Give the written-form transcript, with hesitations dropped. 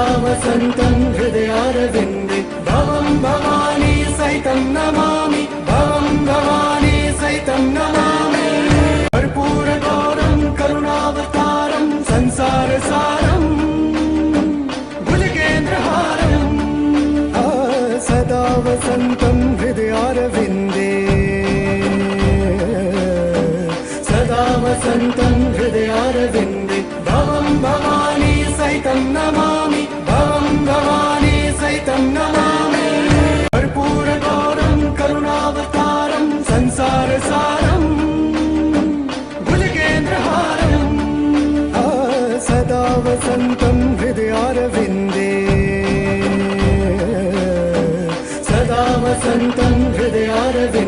सदा वसन्तं हृदयारविन्दे भवं भवानी सहितं नमामि भवं भवानी सहितं नमामि कर्पूरगौरं करुणावतारं संसारसारं भुजगेन्द्रहारं सदा वसन्तं हृदयारविन्दे सदा वसन्तं हृदयारविन्दे भवं भवानी सहितं नमामि भवं भवानी सहितं नमामि कर्पूरगौरं करुणावतारं संसारसारं भुजगेन्द्रहारं सदा वसन्तं हृदयारविन्दे सदा वसन्तं हृदयारविन्दे